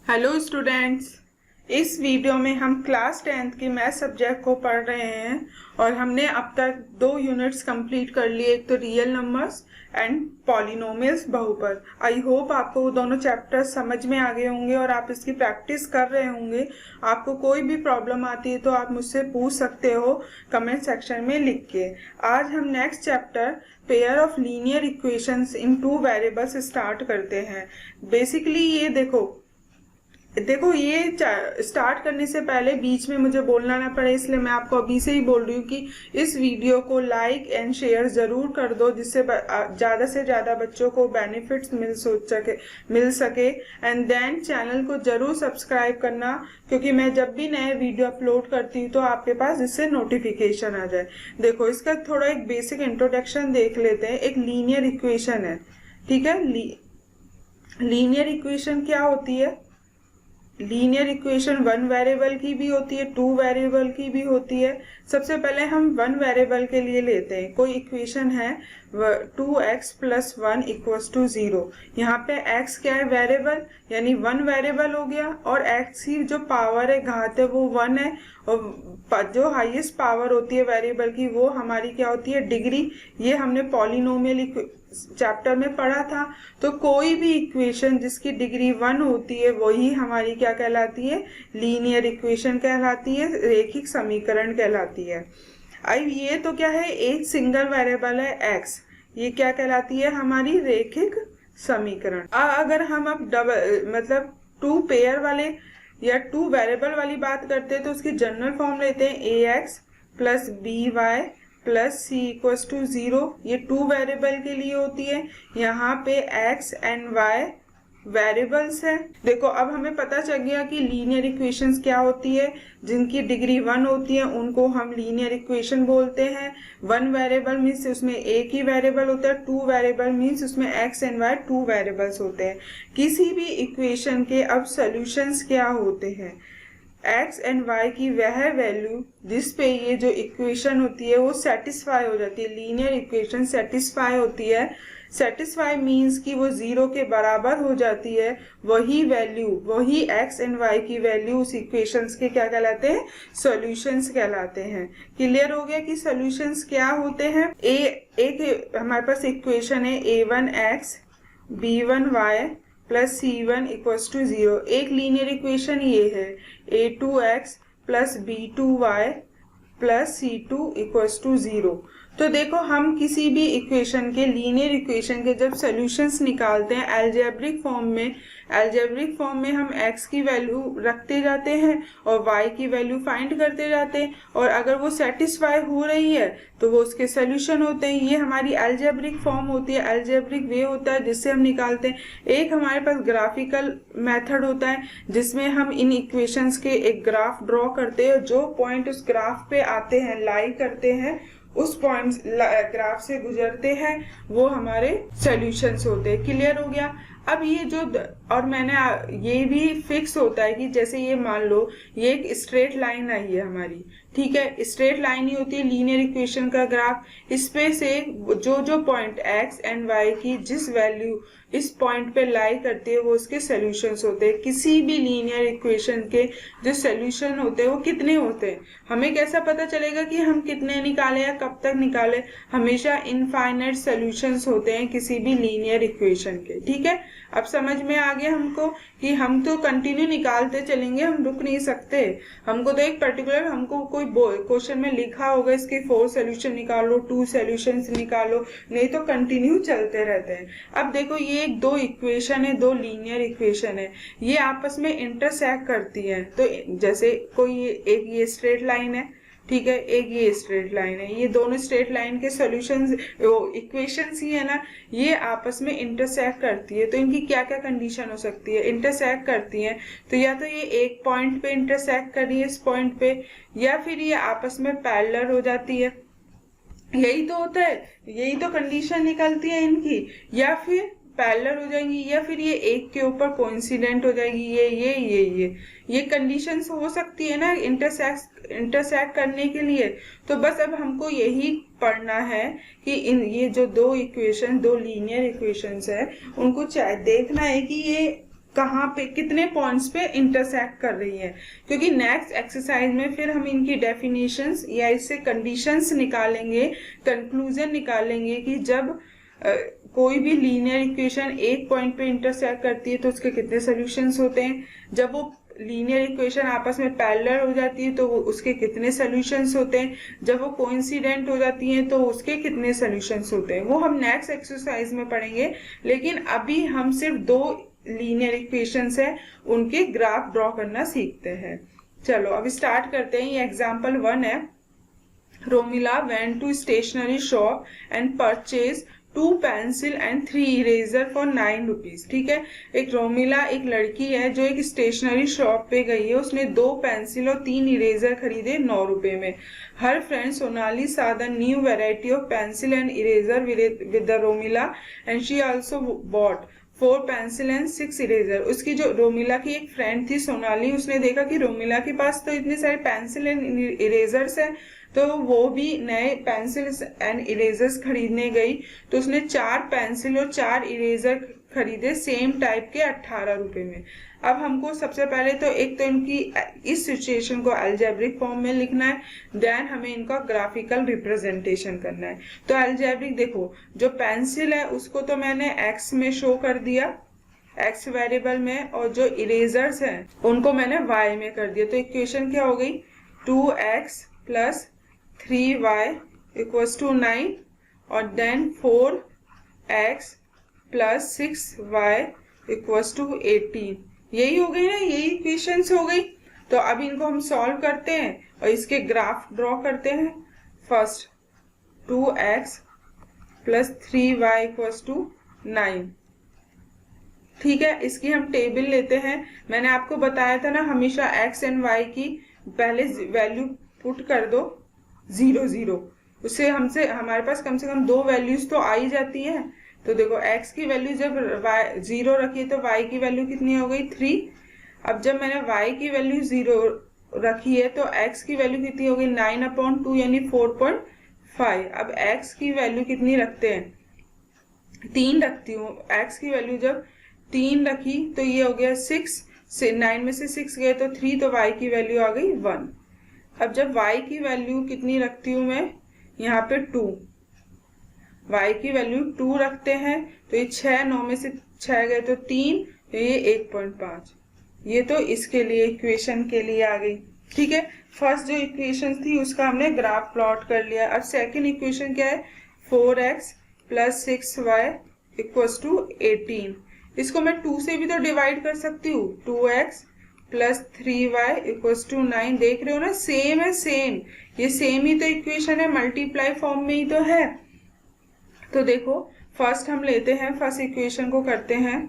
Hello students. इस video में हम क्लास 10th के मैथ सब्जेक्ट को पढ़ रहे हैं और हमने अब तक 2 यूनिट्स कंप्लीट कर लिए, एक तो रियल नंबर्स एंड पॉलिनोमियल्स बहुपद। आई होप आपको वो दोनों चैप्टर्स समझ में आ गए होंगे और आप इसकी प्रैक्टिस कर रहे होंगे। आपको कोई भी प्रॉब्लम आती है तो आप मुझसे पूछ सकते हो कमेंट सेक्शन में लिख के। आज हम next chapter pair of linear equations in 2 variables start करते हैं। बेसिकली ये देखो ये स्टार्ट करने से पहले बीच में मुझे बोलना ना पड़े, इसलिए मैं आपको अभी से ही बोल रही हूँ कि इस वीडियो को लाइक एंड शेयर जरूर कर दो, जिससे ज़्यादा से ज़्यादा बच्चों को बेनिफिट्स मिल सके। एंड देन चैनल को जरूर सब्सक्राइब करना, क्योंकि मैं जब भी नए वीडियो अपलोड करती हूँ तो आपके पास इससे नोटिफिकेशन आ जाए। देखो इसका थोड़ा एक बेसिक इंट्रोडक्शन देख लेते हैं। एक लीनियर इक्वेशन है, ठीक है। लीनियर इक्वेशन क्या होती है? लीनियर इक्वेशन 1 वेरिएबल की भी होती है, 2 वेरिएबल की भी होती है। सबसे पहले हम 1 वेरिएबल के लिए लेते हैं। कोई इक्वेशन है 2x + 1 = 0। यहाँ पे x क्या है? वेरिएबल, यानी 1 वेरिएबल हो गया। और x की जो पावर है, घात है, वो 1 है। और जो हाईएस्ट पावर होती है वेरिएबल की वो हमारी क्या होती है? डिग्री। ये हमने पॉलिनोमियल चैप्टर में पढ़ा था। तो कोई भी इक्वेशन जिसकी डिग्री 1 होती है वही हमारी क्या कहलाती है? लीनियर इक्वेशन कहलाती है, रेखिक समीकरण कहलाती है। अब ये तो क्या है? एक सिंगल वेरिएबल है x, ये क्या कहलाती है? हमारी रेखिक समीकरण। अगर हम अब मतलब 2 पेयर वाले या 2 वेरिएबल वाली बात करते हैं तो उसकी जनरल फॉर्म लेते हैं ax + by + c = 0। ये 2 वेरिएबल के लिए होती है। यहाँ पे x एंड y वेरिएबल्स है। देखो अब हमें पता चल गया कि लीनियर इक्वेशंस क्या होती है। जिनकी डिग्री 1 होती है उनको हम लीनियर इक्वेशन बोलते हैं। 1 वेरिएबल मीन्स उसमें एक ही वेरिएबल होता है, 2 वेरिएबल मीन्स उसमें x एंड y 2 वेरिएबल्स होते हैं। किसी भी इक्वेशन के अब सॉल्यूशंस क्या होते हैं? x एंड y की वह वैल्यू जिस पे ये जो इक्वेशन होती है वो सेटिस्फाई हो जाती है। लीनियर इक्वेशन सेटिस्फाई होती है। सेटिस्फाई मीन्स कि वो 0 के बराबर हो जाती है। वही वैल्यू, वही x एंड y की वैल्यू उस इक्वेशंस के क्या कहलाते हैं? सॉल्यूशंस कहलाते हैं। क्लियर हो गया कि सॉल्यूशंस क्या होते हैं? एक हमारे पास इक्वेशन है a1x b1y + c1 = 0। एक लीनियर इक्वेशन ये है a2x + b2y + c2 = 0। तो देखो हम किसी भी इक्वेशन के, लीनियर इक्वेशन के जब सॉल्यूशंस निकालते हैं अलजेब्रिक फॉर्म में हम x की वैल्यू रखते जाते हैं और y की वैल्यू फाइंड करते जाते हैं, और अगर वो सेटिस्फाई हो रही है तो वो उसके सॉल्यूशन होते हैं। ये हमारी अलजेब्रिक फॉर्म होती है, अलजेब्रिक वे होता है जिससे हम निकालते हैं। एक हमारे पास ग्राफिकल मेथड होता है जिसमें हम इन इक्वेशंस के एक ग्राफ ड्रॉ करते हैं। जो पॉइंट उस ग्राफ पे आते हैं, लाई करते हैं, उस पॉइंट ग्राफ से गुजरते हैं, वो हमारे सॉल्यूशंस होते हैं। क्लियर हो गया? अब ये जो और मैंने ये भी फिक्स होता है कि जैसे ये मान लो ये एक स्ट्रेट लाइन आई है हमारी, ठीक है। स्ट्रेट लाइन ही होती है लीनियर इक्वेशन का ग्राफ। इस पे से जो पॉइंट x एंड y की जिस वैल्यू इस पॉइंट पे लाई करती है वो उसके सॉल्यूशंस होते हैं। किसी भी लीनियर इक्वेशन के जो सॉल्यूशन होते हैं वो कितने होते हैं? हमें कैसा पता चलेगा कि हम कितने निकाले या कब तक निकाले? हमेशा इनफाइनाइट सॉल्यूशंस होते हैं किसी भी लीनियर इक्वेशन के, ठीक है। अब समझ में आ गया हमको कि हम तो कंटिन्यू निकालते चलेंगे, हम रुक नहीं सकते। हमको तो एक पर्टिकुलर, हमको कोई क्वेश्चन में लिखा होगा इसके 4 सॉल्यूशन निकालो, 2 सॉल्यूशंस निकालो, नहीं तो कंटिन्यू चलते रहते हैं। अब देखो ये एक 2 इक्वेशन है, 2 लीनियर इक्वेशन है, ये आपस में इंटरसेक्ट करती है। तो जैसे कोई एक ये स्ट्रेट लाइन है, ठीक है, एक ये स्ट्रेट लाइन है, ये दोनों स्ट्रेट लाइन के सॉल्यूशंस इक्वेशंस ही है ना, ये आपस में इंटरसेक्ट करती है। तो इनकी क्या क्या कंडीशन हो सकती है? इंटरसेक्ट करती है तो या तो ये एक पॉइंट पे इंटरसेक्ट कर रही है इस पॉइंट पे, या फिर ये आपस में पैरेलल हो जाती है। यही तो होता है, यही तो कंडीशन निकलती है इनकी। या फिर पैरेलल हो जाएंगी, या फिर ये एक के ऊपर कोइंसिडेंट हो जाएगी। ये कंडीशंस हो सकती है ना इंटरसेक्ट करने के लिए। तो बस अब हमको यही पढ़ना है कि ये जो 2 लीनियर इक्वेशंस है उनको देखना है कि ये कहाँ पे कितने पॉइंट्स पे इंटरसेक्ट कर रही है, क्योंकि नेक्स्ट एक्सरसाइज में फिर हम इनकी डेफिनेशंस या इससे कंडीशंस निकालेंगे, कंक्लूजन निकालेंगे कि जब कोई भी लीनियर इक्वेशन एक पॉइंट पे इंटरसेक्ट करती है तो उसके कितने सॉल्यूशंस होते हैं, जब वो लीनियर इक्वेशन आपस में पैरेलल हो जाती है तो वो उसके कितने सॉल्यूशंस होते हैं, जब वो कोइंसिडेंट हो जाती हैं तो उसके कितने सॉल्यूशंस होते हैं, वो हम नेक्स्ट एक्सरसाइज में पढ़ेंगे। लेकिन अभी हम सिर्फ दो लीनियर इक्वेशंस है उनके ग्राफ ड्रॉ करना सीखते हैं। चलो अब स्टार्ट करते हैं। ये एग्जांपल 1 है। Romila went to stationery shop and purchase 2 pencil and 3 eraser for 9 rupees. ठीक है, एक रोमिला एक लड़की है जो एक स्टेशनरी शॉप पे गई है, उसने 2 पेंसिल और 3 इरेजर खरीदे 9 रुपए में। हर friend Sonali saw the new variety of pencil and eraser with the Romila and she also bought 4 pencil and 6 eraser. उसकी जो रोमिला की एक फ्रेंड थी सोनाली, उसने देखा कि रोमिला के पास तो इतने सारे पेंसिल एंड इरेजर्स हैं, तो वो भी नए पेंसिल्स एंड इरेजर्स खरीदने गई। तो उसने 4 पेंसिल और 4 इरेजर खरीदे सेम टाइप के 18 रुपए में। अब हमको सबसे पहले तो एक तो इनकी इस सिचुएशन को अलजेब्रिक फॉर्म में लिखना है, देन हमें इनका ग्राफिकल रिप्रेजेंटेशन करना है। तो अलजेब्रिक देखो, जो पेंसिल है उसको तो मैंने एक्स में शो कर दिया, एक्स वेरिएबल में, और जो इरेजर्स हैं उनको मैंने वाई में कर दिया। तो इक्वेशन क्या हो गई, 2x plus 3y equals to 9 और then 4x plus 6y equals to 18। यही हो गई ना, यही इक्वेशंस हो गई। तो अब इनको हम सॉल्व करते हैं और इसके ग्राफ ड्रॉ करते हैं। First 2x plus 3y equals to 9। ठीक है, इसकी हम टेबल लेते हैं। मैंने आपको बताया था ना, हमेशा x एंड y की पहले वैल्यू पुट कर दो 0 0, उससे हमसे हमारे पास कम से कम 2 वैल्यूज तो आ ही जाती है। तो देखो x की वैल्यू जब 0 रखी है तो y की वैल्यू कितनी हो गई 3। अब जब मैंने y की वैल्यू 0 रखी है तो x की वैल्यू कितनी हो गई 9/2 यानी 4.5। अब x की वैल्यू कितनी रखते हैं, 3 रखती हूँ। x की वैल्यू जब 3 रखी तो ये हो गया 6 से 9 में से 6 गए तो 3, तो y की वैल्यू आ गई 1। अब जब y की वैल्यू कितनी रखती हूँ मैं, यहाँ पे 2, y की वैल्यू 2 रखते हैं तो ये 6, 9 में से 6 गए तो 3, तो ये 1.5। ये तो इसके लिए इक्वेशन के लिए आ गई। ठीक है, फर्स्ट जो इक्वेशन थी उसका हमने ग्राफ प्लॉट कर लिया। अब सेकंड इक्वेशन क्या है, 4x plus 6y equals to 18। इसको मैं 2 से भी तो डिवाइड कर सकती हूँ, 2x plus 3y equals to 9। देख रहे हो ना, सेम है, सेम, ये सेम ही तो इक्वेशन है, मल्टीप्लाई फॉर्म में ही तो है। तो देखो फर्स्ट हम लेते हैं, फर्स्ट इक्वेशन को करते हैं,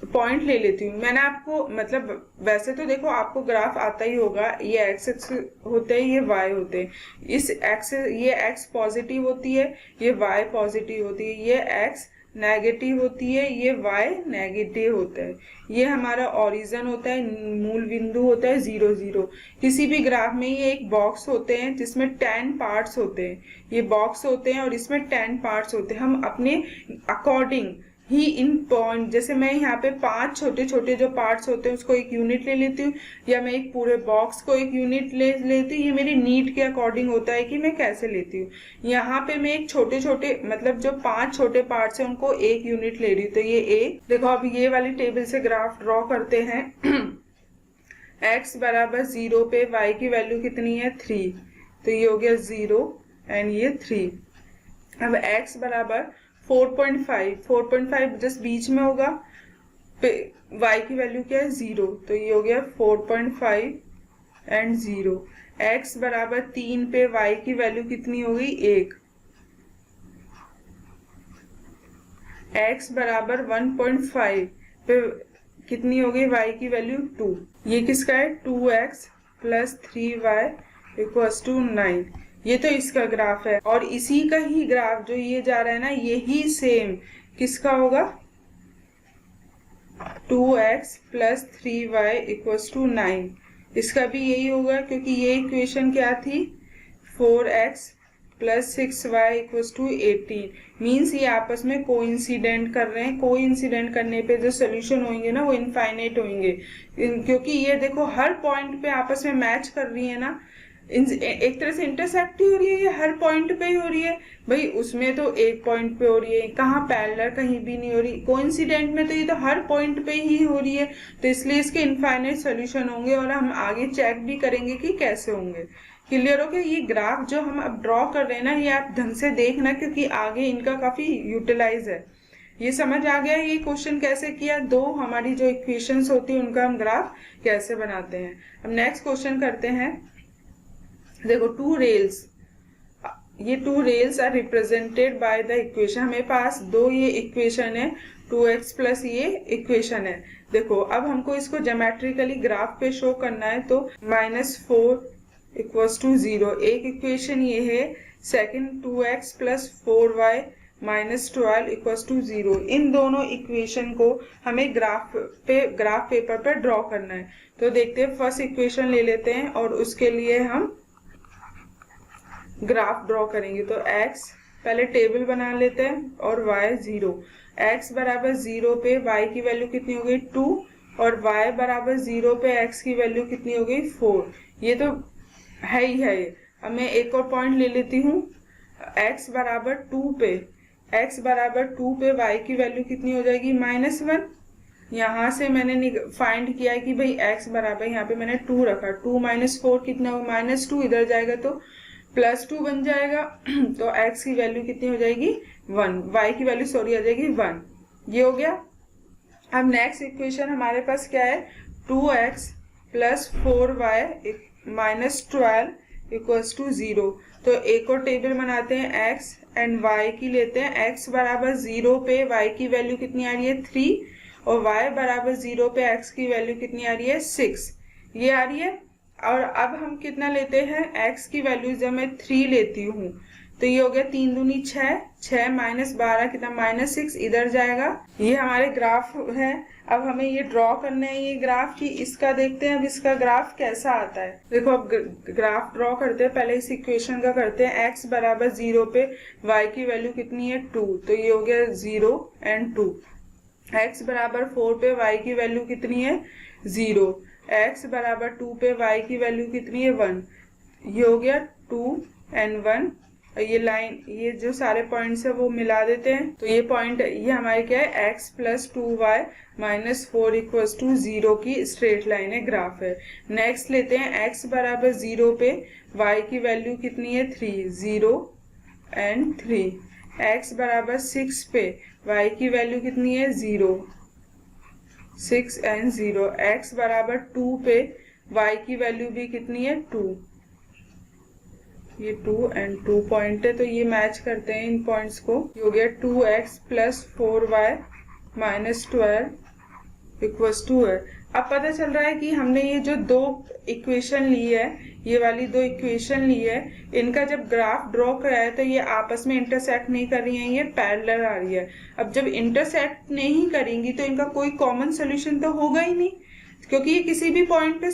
पॉइंट ले लेती हूँ। मैंने आपको मतलब वैसे तो देखो आपको ग्राफ आता ही होगा, ये एक्स एक्स होते हैं, ये वाई होते हैं। इस एक्स, ये एक्स पॉजिटिव होती है, ये वाई पॉजिटिव होती है, ये एक्स नेगेटिव होती है, ये वाई नेगेटिव होता है। ये हमारा ओरिजिन होता है, मूल बिंदु होता है 0 0। किसी भी ग्राफ में ये एक बॉक्स होते हैं जिसमें 10 पार्ट्स होते हैं, ये बॉक्स होते हैं और इसमें 10 पार्ट्स होते हैं। हम अपने अकॉर्डिंग ही इन पॉइंट, जैसे मैं यहाँ पे 5 छोटे छोटे जो पार्ट्स होते हैं उसको एक यूनिट ले लेती हूँ, या मैं एक पूरे बॉक्स को एक यूनिट ले लेती हूँ। ये मेरी नीड के अकॉर्डिंग होता है कि मैं कैसे लेती हूँ। यहाँ पे मैं एक छोटे छोटे मतलब जो 5 छोटे पार्ट्स हैं उनको एक यूनिट ले रही हूँ, तो ये एक। देखो अब ये वाली टेबल से ग्राफ ड्रॉ करते हैं। x बराबर 0 पे y की वैल्यू कितनी है 3, तो ये हो गया 0 एंड ये 3। अब x बराबर 4.5 जस्ट बीच में होगा, y की वैल्यू क्या है 0, तो ये हो गया 4.5 एंड 0। x बराबर 3 पे y की वैल्यू कितनी हो गई 1। x बराबर 1.5 पे कितनी हो गई y की वैल्यू 2। ये किसका है, 2x plus 3y equals to 9। ये तो इसका ग्राफ है, और इसी का ही ग्राफ जो ये जा रहा है ना, यही सेम किसका होगा, 2x plus 3y equals to 9। इसका भी यही होगा, क्योंकि ये इक्वेशन क्या थी, 4x plus 6y equals to 18। Means ये आपस में कोइंसिडेंट कर रहे हैं। कोइंसिडेंट करने पे जो सोल्यूशन होंगे ना वो इनफाइनाइट होंगे, क्योंकि ये देखो हर पॉइंट पे आपस में मैच कर रही है ना, एक तरह से इंटरसेक्ट ही हो रही है, ये हर पॉइंट पे ही हो रही है। भाई उसमें तो एक पॉइंट पे हो रही है, कहाँ पैरेलल कहीं भी नहीं हो रही। कोइंसिडेंट में तो ये तो हर पॉइंट पे ही हो रही है, तो इसलिए इसके इनफाइनाइट सॉल्यूशन होंगे और हम आगे चेक भी करेंगे कि कैसे होंगे। क्लियर हो गया? ये ग्राफ जो हम अब ड्रॉ कर रहे हैं ना, ये आप ढंग से देखना, क्योंकि आगे इनका काफी यूटिलाइज है। ये समझ आ गया ये क्वेश्चन कैसे किया, दो हमारी जो इक्वेशंस होती है उनका हम ग्राफ कैसे बनाते हैं। अब नेक्स्ट क्वेश्चन करते हैं। देखो टू रेल्स, ये two rails are represented by the equation. हमें पास दो ये इक्वेशन है, 2x प्लस ये इक्वेशन है। देखो अब हमको इसको ज्योमेट्रिकली ग्राफ पे शो करना है, तो -4 इक्वल्स टू 0 एक इक्वेशन ये है। Second 2x plus 4y minus 12 equals to 0। इन दोनों इक्वेशन को हमें ग्राफ पेपर पे ड्रॉ करना है। तो देखते हैं, फर्स्ट इक्वेशन ले लेते हैं और उसके लिए हम ग्राफ ड्रॉ करेंगे। तो x पहले टेबल बना लेते हैं और y 0। x बराबर 0 पे y की वैल्यू कितनी हो गई 2, और y बराबर 0 पे x की वैल्यू कितनी हो गई 4। ये तो है ही है। अब मैं एक और पॉइंट ले लेती हूँ, x बराबर 2 पे y की वैल्यू कितनी हो जाएगी -1। यहाँ से मैंने फाइंड किया है कि भाई x बराबर, यहाँ पे मैंने 2 रखा, 2 - 4 कितना होगा -2, इधर जाएगा तो +2 बन जाएगा। तो x की वैल्यू कितनी हो जाएगी 1, y की वैल्यू सॉरी आ जाएगी 1। ये हो गया। अब नेक्स्ट इक्वेशन हमारे पास क्या है, 2x plus 4y minus 12 equals to 0। तो एक और टेबल बनाते हैं, x एंड y की लेते हैं। x बराबर 0 पे y की वैल्यू कितनी आ रही है 3, और y बराबर 0 पे x की वैल्यू कितनी आ रही है 6, ये आ रही है। और अब हम कितना लेते हैं, x की वैल्यू जब मैं 3 लेती हूँ तो ये हो गया 3 दूनी 6, 6 माइनस 12 कितना -6, इधर जाएगा। ये हमारे ग्राफ है। अब हमें ये ड्रॉ करना है ये ग्राफ की, इसका देखते हैं अब इसका ग्राफ कैसा आता है। देखो अब ग्राफ ड्रॉ करते हैं, पहले इस इक्वेशन का करते हैं। x बराबर 0 पे y की वैल्यू कितनी है 2, तो ये हो गया 0 एंड 2। x बराबर 4 पे y की वैल्यू कितनी है 0, x बराबर 2 पे y की वैल्यू कितनी है 1, ये हो गया 2 एंड 1। ये लाइन, ये जो सारे पॉइंट्स है वो मिला देते हैं। तो ये पॉइंट, ये हमारे क्या है, x plus 2y minus 4 equals to 0 की स्ट्रेट लाइन है, ग्राफ है। नेक्स्ट लेते हैं, x बराबर 0 पे y की वैल्यू कितनी है 3, 0 एंड 3। x बराबर 6 पे y की वैल्यू कितनी है 0, 6 एंड 0। x बराबर 2 पे y की वैल्यू भी कितनी है 2, ये 2 एंड 2 पॉइंट है, तो ये मैच करते हैं इन पॉइंट्स को। ये हो गया 2x plus 4y minus 12 equals to है। अब पता चल रहा है कि हमने ये जो दो इक्वेशन ली है, ये वाली दो इक्वेशन ली है, इनका जब ग्राफ ड्रॉ कराया है तो ये आपस में इंटरसेक्ट नहीं कर रही है, ये पैरेलल आ रही है। अब जब इंटरसेक्ट नहीं करेंगी तो इनका कोई कॉमन सोल्यूशन तो होगा ही नहीं, क्योंकि ये किसी भी पॉइंट पे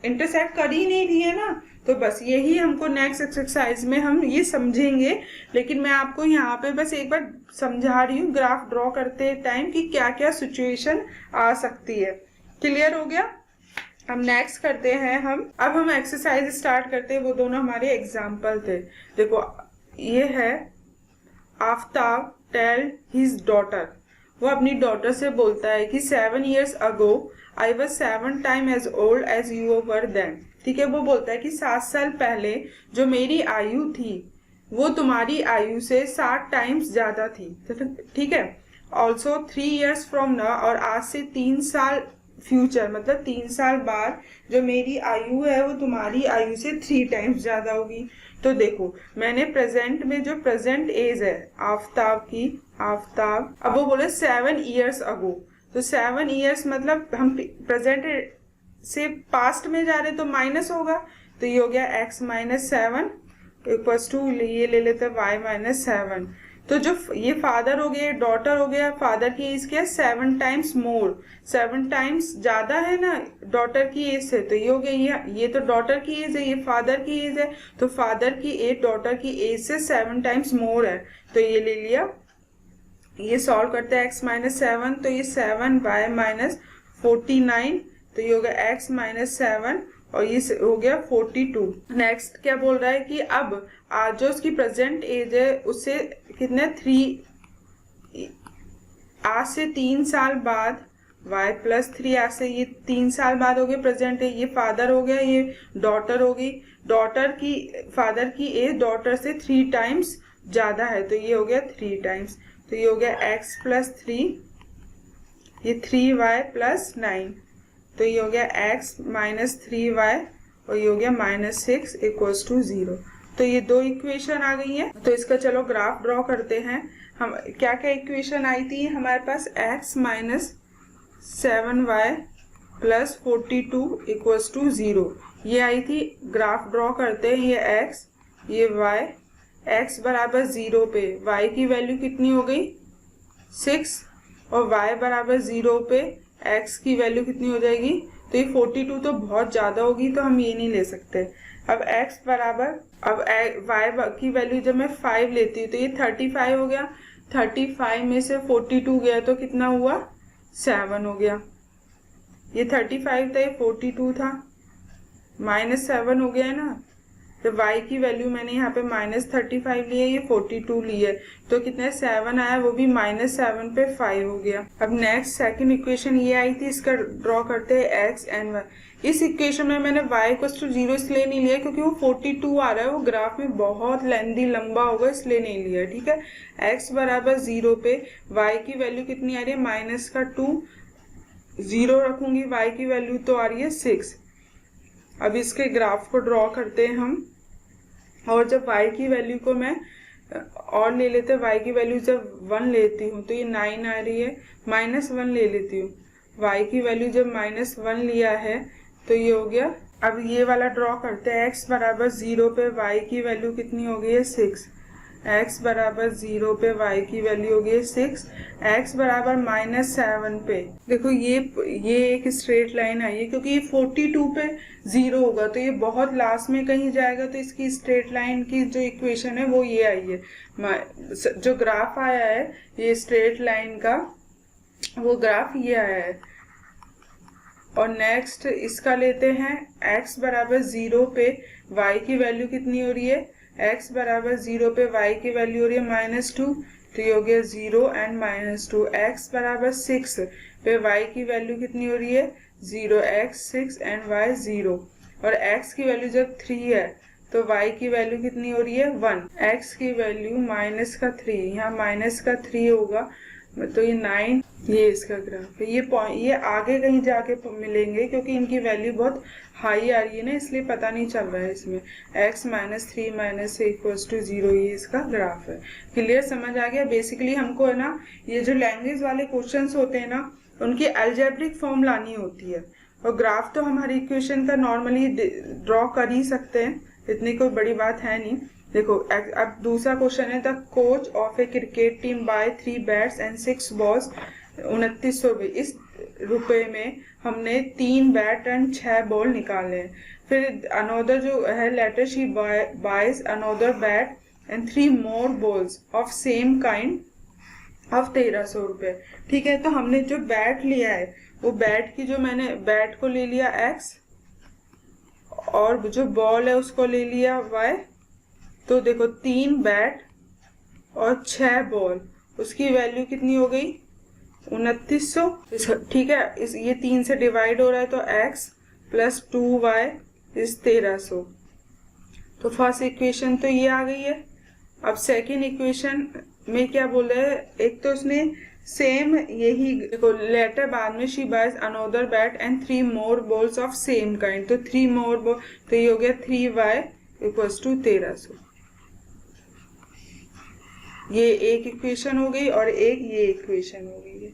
इंटरसेक्ट कर ही नहीं रही है ना। तो बस यही हमको नेक्स्ट एक्सरसाइज में हम ये समझेंगे, लेकिन मैं आपको यहाँ पे बस एक बार समझा रही हूँ ग्राफ ड्रॉ करते टाइम कि क्या क्या सिचुएशन आ सकती है। क्लियर हो गया? हम नेक्स्ट करते हैं अब हम एक्सरसाइज स्टार्ट करते हैं। वो दोनों हमारे एग्जाम्पल थे। देखो ये है, आफ्ताब टेल हिज डॉटर, वो अपनी डॉटर से बोलता है कि 7 years ago I was 7 times as old as you were then। ठीक है, वो बोलता है कि 7 साल पहले जो मेरी आयु थी वो तुम्हारी आयु से 60 टाइम्स ज्यादा थी। ठीक है, ऑल्सो 3 years from now, और आज से 3 साल फ्यूचर, मतलब 3 साल बाद जो मेरी आयु है वो तुम्हारी आयु से 3 टाइम्स ज्यादा होगी। तो देखो मैंने प्रेजेंट में जो प्रेजेंट एज है आफ्ताब की, आफ्ताब, अब वो बोले 7 years ago, तो 7 years मतलब हम प्रेजेंट से पास्ट में जा रहे तो माइनस होगा, तो ये हो गया x माइनस 7 इक्वल्स टू, ये ले लेते हैं y माइनस 7। तो जो ये फादर हो गया, डॉटर हो गया, फादर की एज क्या है 7 टाइम्स मोर, 7 टाइम्स ज्यादा है ना डॉटर की एज से, तो ये हो गया ये तो डॉटर की एज है, ये फादर की एज है, तो फादर की एज डॉटर की एज से 7 टाइम्स मोर है, तो ये ले लिया। ये सॉल्व करते हैं x माइनस 7, तो ये 7y माइनस 49, तो ये हो गया x माइनस 7 और ये हो गया 42। नेक्स्ट क्या बोल रहा है कि अब आज जो उसकी प्रेजेंट एज है उससे कितने 3, आज से 3 साल बाद y प्लस 3, आज से ये 3 साल बाद हो गए प्रेजेंट है, ये फादर हो गया, ये डॉटर हो गई, डॉटर की फादर की एज डॉटर से 3 टाइम्स ज्यादा है, तो ये हो गया 3 टाइम्स, तो ये हो गया x प्लस 3, ये 3y प्लस 9, तो ये हो गया x माइनस 3y और ये हो गया माइनस 6 इक्वल्स टू 0। तो ये दो इक्वेशन आ गई हैं, तो इसका चलो ग्राफ ड्रॉ करते हैं। हम क्या क्या इक्वेशन आई थी हमारे पास, x minus 7y plus 42 equals to 0, ये आई थी। ग्राफ ड्रॉ करते हैं, ये x ये y, x बराबर 0 पे y की वैल्यू कितनी हो गई 6 और y बराबर 0 पे x की वैल्यू कितनी हो जाएगी, तो ये 42 तो बहुत ज्यादा होगी, तो हम ये नहीं ले सकते। अब x बराबर, अब y की वैल्यू जब मैं 5 लेती हूँ तो ये 35 हो गया, 35 में से 42 गया तो कितना हुआ 7 हो गया, ये 35 था ये 42 था, माइनस 7 हो गया है ना, तो y की वैल्यू मैंने यहाँ पे माइनस 35 ली है, ये 42 ली है, तो कितने 7 आया, वो भी माइनस 7 पे 5 हो गया। अब नेक्स्ट सेकंड इक्वेशन ये आई थी, इसका ड्रॉ करते हैं x एंड y। इस इक्वेशन में मैंने y इक्वल्स टू 0 इसलिए नहीं लिया क्योंकि वो 42 आ रहा है, वो ग्राफ में बहुत लेंदी लंबा होगा इसलिए नहीं लिया, ठीक है। x बराबर 0 पे y की वैल्यू कितनी आ रही है माइनस का 2, 0 रखूंगी, y की वैल्यू तो आ रही है 6। अब इसके ग्राफ को ड्रॉ करते हैं हम, और जब y की वैल्यू को मैं और ले लेते हैं, y की वैल्यू जब 1 लेती हूँ तो ये 9 आ रही है, माइनस 1 ले लेती हूँ, y की वैल्यू जब माइनस 1 लिया है तो ये हो गया। अब ये वाला ड्रॉ करते हैं, x बराबर 0 पे y की वैल्यू कितनी हो गई है 6, x बराबर 0 पे y की वैल्यू हो गई है 6, x बराबर माइनस 7 पे, देखो ये एक स्ट्रेट लाइन आई है क्योंकि ये 42 पे 0 होगा तो ये बहुत लास्ट में कहीं जाएगा, तो इसकी स्ट्रेट लाइन की जो इक्वेशन है वो ये आई है, जो ग्राफ आया है ये स्ट्रेट लाइन का वो ग्राफ ये आया है। और नेक्स्ट इसका लेते हैं, x बराबर 0 पे y की वैल्यू कितनी हो रही है, x बराबर 0 पे y की वैल्यू हो रही है माइनस 2, तो ये हो गया 0 एंड माइनस 2। x बराबर 6 पे y की वैल्यू कितनी हो रही है 0, x 6 एंड y 0, और x की वैल्यू जब 3 है तो y की वैल्यू कितनी हो रही है 1, x की वैल्यू माइनस का 3, यहाँ माइनस का 3 होगा, तो ये 9, ये इसका ग्राफ है। ये आगे कहीं जाके मिलेंगे क्योंकि इनकी वैल्यू बहुत हाई आ रही है ना, इसलिए पता नहीं चल रहा है इसमें। x minus 3 minus equals to 0, ये इसका ग्राफ है। क्लियर, समझ आ गया। बेसिकली हमको है ना ये जो लैंग्वेज वाले क्वेश्चंस होते हैं ना उनकी अलजेब्रिक फॉर्म लानी होती है, और ग्राफ तो हमारी इक्वेशन का नॉर्मली ड्रॉ कर ही सकते हैं, इतनी कोई बड़ी बात है नहीं। देखो अब दूसरा क्वेश्चन है, the coach of a cricket team buy 3 bats and 6 balls 2920 रुपए में हमने 3 बैट एंड 6 बॉल निकाले हैं। फिर अनोदर जो है later she buys another bat and 3 more balls of same kind of 1300 रुपए। ठीक है, तो हमने जो बैट लिया है वो बैट की जो मैंने बैट को ले लिया x और जो बॉल है उसको ले लिया y। तो देखो 3 बैट और 6 बॉल, उसकी वैल्यू कितनी हो गई 2900। ठीक है, ये 3 से डिवाइड हो रहा है तो x प्लस 2y इज 1300। तो फर्स्ट इक्वेशन तो ये आ गई है। अब सेकेंड इक्वेशन में क्या बोल रहे हैं, एक तो उसने सेम यही देखो लेटर बाद में she buys another bat and 3 more balls of same kind, तो 3 मोर बॉल, तो ये हो गया 3y इक्वल्स टू 1300। ये एक इक्वेशन हो गई और एक ये इक्वेशन हो गई है।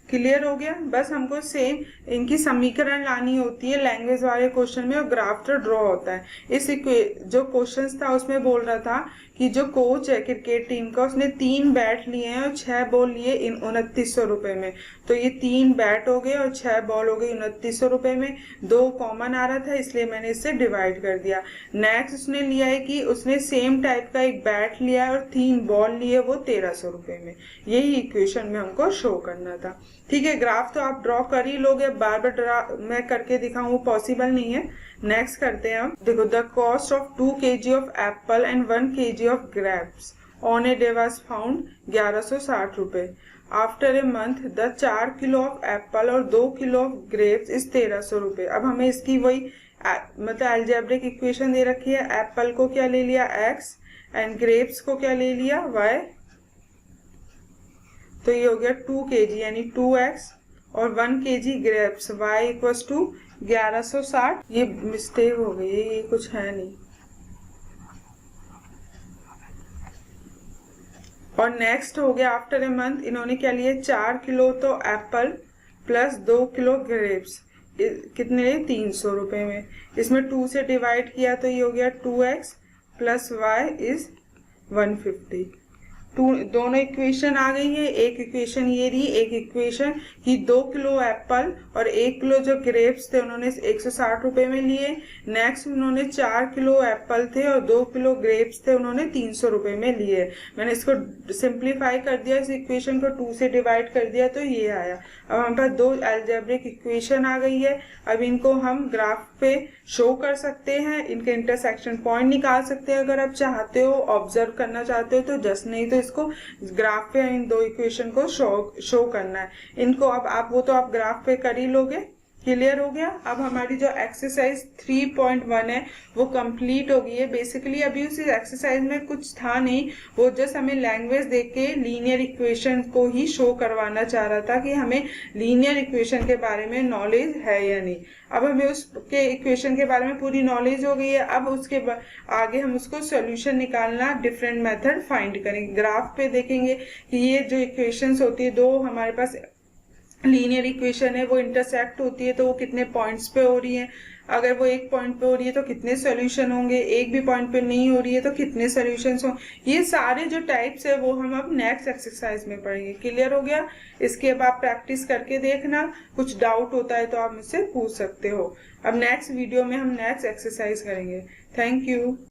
क्लियर हो गया। बस हमको सेम इनकी समीकरण लानी होती है लैंग्वेज वाले क्वेश्चन में, और ग्राफ तो ड्रॉ होता है। इस जो क्वेश्चन था उसमें बोल रहा था कि जो कोच है क्रिकेट टीम का, उसने 3 बैट लिए हैं और 6 बॉल लिए इन 2900 रुपए में। तो ये 3 बैट हो गए और 6 बॉल हो गई 2900 रुपए में। 2 कॉमन आ रहा था इसलिए मैंने इससे डिवाइड कर दिया। नेक्स्ट उसने लिया है कि उसने सेम टाइप का एक बैट लिया है और 3 बॉल लिए, वो 1300 रुपए में। यही इक्वेशन में हमको शो करना था। ठीक है, ग्राफ तो आप ड्रॉ कर ही लोगे, बार बार मैं करके दिखाऊं वो पॉसिबल नहीं है। नेक्स्ट करते हैं हम। देखो, the cost of 2 kg of Apple and 1 kg of grapes on a day was found 1160 रुपए। After a month the 4 kilo of Apple और 2 किलो ऑफ ग्रेप्स इस 1300 रुपए। अब हमें इसकी वही मतलब अलजेब्रिक इक्वेशन दे रखी है। एप्पल को क्या ले लिया x एंड ग्रेप्स को क्या ले लिया y। तो ये हो गया 2 kg यानी 2x और 1 kg grapes y equals to 1160। ये मिस्टेक हो गई है, ये कुछ है नहीं। और नेक्स्ट हो गया आफ्टर ए मंथ, इन्होंने क्या लिया 4 किलो तो एप्पल प्लस 2 किलो ग्रेप्स, कितने लिए 300 रुपए में। इसमें 2 से डिवाइड किया तो ये हो गया 2x प्लस y इज 150। दोनों इक्वेशन आ गई है। एक इक्वेशन ये रही, एक इक्वेशन कि 2 किलो एप्पल और 1 किलो जो ग्रेप्स थे उन्होंने 160 रुपए में लिए। नेक्स्ट उन्होंने 4 किलो एप्पल थे और 2 किलो ग्रेप्स थे, उन्होंने 300 रुपए में लिए। मैंने इसको सिंप्लीफाई कर दिया, इस इक्वेशन को 2 से डिवाइड कर दिया तो ये आया। अब हमारे पास 2 अलजेब्रिक इक्वेशन आ गई है। अब इनको हम ग्राफ पे शो कर सकते हैं, इनके इंटरसेक्शन पॉइंट निकाल सकते हैं अगर आप चाहते हो, ऑब्जर्व करना चाहते हो तो जस्ट, नहीं तो इसको ग्राफ पे इन 2 इक्वेशन को शो करना है। इनको अब आप वो तो आप ग्राफ पे कर ही लोगे। क्लियर हो गया। अब हमारी जो एक्सरसाइज 3.1 है वो कंप्लीट हो गई है। बेसिकली अभी उस एक्सरसाइज में कुछ था नहीं, वो जस्ट हमें लैंग्वेज देख के लीनियर इक्वेशन को ही शो करवाना चाह रहा था कि हमें लीनियर इक्वेशन के बारे में नॉलेज है या नहीं। अब हमें उसके इक्वेशन के बारे में पूरी नॉलेज हो गई है। अब उसके आगे हम उसको सोल्यूशन निकालना, डिफरेंट मेथड फाइंड करेंगे। ग्राफ पे देखेंगे कि ये जो इक्वेशंस होती है, 2 हमारे पास लीनियर इक्वेशन है, वो इंटरसेक्ट होती है तो वो कितने पॉइंट्स पे हो रही है। अगर वो एक पॉइंट पे हो रही है तो कितने सॉल्यूशन होंगे, एक भी पॉइंट पे नहीं हो रही है तो कितने सॉल्यूशंस होंगे। ये सारे जो टाइप्स है वो हम अब नेक्स्ट एक्सरसाइज में पढ़ेंगे। क्लियर हो गया। इसके अब आप प्रैक्टिस करके देखना, कुछ डाउट होता है तो आप मुझसे पूछ सकते हो। अब नेक्स्ट वीडियो में हम नेक्स्ट एक्सरसाइज करेंगे। Thank you.